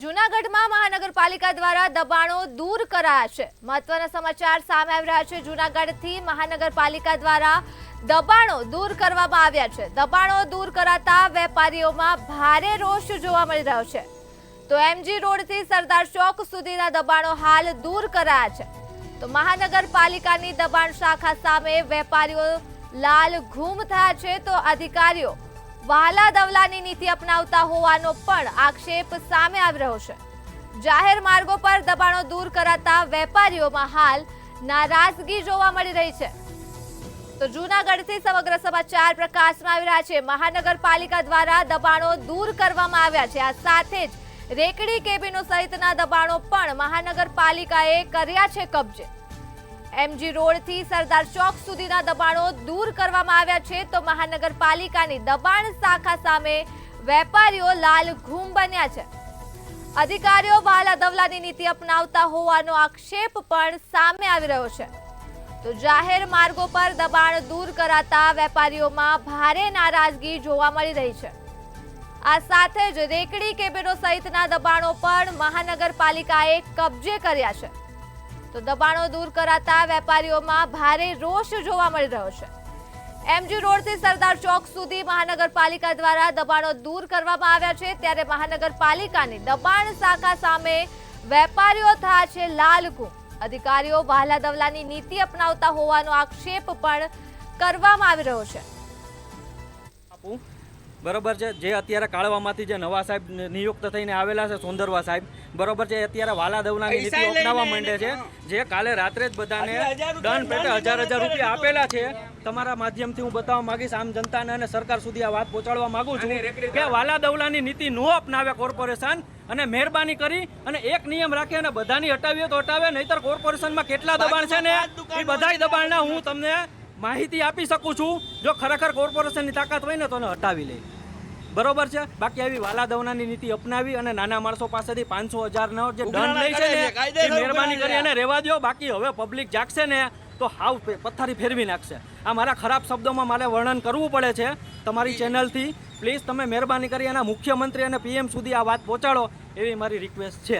જૂનાગઢમાં મહાનગરપાલિકા દ્વારા દબાણો દૂર કરાયા છે। મહત્વના સમાચાર સામે આવી રહ્યા છે। જૂનાગઢથી મહાનગરપાલિકા દ્વારા દબાણો દૂર કરવામાં આવ્યા છે। દબાણો દૂર કરાતા વેપારીઓમાં ભારે રોષ જોવા મળી રહ્યો છે। તો એમજી રોડથી સરદાર ચોક સુધીના દબાણો હાલ દૂર કરાયા છે। તો મહાનગરપાલિકાની દબાણ શાખા સામે વેપારીઓ લાલ ઘૂમ થયા છે। તો અધિકારીઓ વહાલા દવલાની નીતિ અપનાવતા હોવાનો પણ આક્ષેપ સામે આવી રહ્યો છે। જાહેર માર્ગો પર દબાણો દૂર કરાતા વેપારીઓમાં હાલ નારાજગી જોવા મળી રહી છે। તો જૂનાગઢથી સમગ્ર સમાચાર પ્રકાશમાં આવી રહ્યા છે। મહાનગરપાલિકા દ્વારા દબાણો દૂર કરવામાં આવ્યા છે। આ સાથે જ રેકડી કેબિનો સહિતના દબાણો પણ મહાનગરપાલિકાએ કર્યા છે કબજે। એમજી રોડથી સરદાર ચોક સુધીના દબાણો દૂર કરવામાં આવ્યા છે। તો મહાનગરપાલિકાની દબાણ શાખા સામે વેપારીઓ લાલ ઘૂમ બન્યા છે। અધિકારીઓ વહાલા દવલાની નીતિ અપનાવતા હોવાનો આક્ષેપ પણ સામે આવી રહ્યો છે। તો જાહેર માર્ગો પર દબાણ દૂર કરાતા વેપારીઓમાં ભારે નારાજગી જોવા મળી રહી છે। આ સાથે જ રેકડી કેબિનો સહિતના દબાણો પણ મહાનગરપાલિકાએ કબજે કર્યા છે। તો દબાણો દૂર કરાતા વેપારીઓમાં ભારે રોષ જોવા મળી રહ્યો છે। એમજી રોડથી સરદાર ચોક સુધી મહાનગરપાલિકા દ્વારા દબાણો દૂર કરવામાં આવ્યા છે। ત્યારે મહાનગરપાલિકાની દબાણ શાખા સામે વેપારીઓ થયા છે લાલઘૂમ। અધિકારીઓ વહાલા દવલાની નીતિ અપનાવતા હોવાનો આક્ષેપ પણ કરવામાં આવી રહ્યો છે। બરોબર છે। જે અત્યારે કાળવામાંથી જે નવા સાહેબ નિયુક્ત થઈને આવેલા છે સોંદરવા સાહેબ, બરોબર છે, અત્યારે વાલા દવલાની નીતિ અપનાવવા માંડે છે। જે કાલે રાત્રે જ બધાને દંડ પેટે હજાર રૂપિયા આપેલા છે। તમારા માધ્યમથી હું બતાવવા માંગીશ આમ જનતાને અને સરકાર સુધી આ વાત પહોંચાડવા માંગુ છું કે વાલા દવલાની નીતિ ન અપનાવે કોર્પોરેશન, અને મહેરબાની કરી અને એક નિયમ રાખે અને બધાની હટાવીએ તો હટાવે, નહીતર કોર્પોરેશનમાં કેટલા દબાણ છે ને એ બધાય દબાણના હું તમને માહિતી આપી શકું છું। જો ખરેખર કોર્પોરેશનની તાકાત હોય ને તો એને હટાવી લે, બરોબર છે। બાકી આવી વાલા દવલાની નીતિ અપનાવી અને નાના માણસો પાસેથી 500,000 નો જે દંડ લે છે ને એ મહેરબાની કરી અને રહેવા દો। બાકી હવે પબ્લિક જાગશે ને તો હાવ પથ્થારી ફેરવી નાખશે। આ મારા ખરાબ શબ્દોમાં મારે વર્ણન કરવું પડે છે તમારી ચેનલથી। પ્લીઝ તમે મહેરબાની કરી એના મુખ્યમંત્રી અને PM સુધી આ વાત પહોંચાડો એવી મારી રિક્વેસ્ટ છે।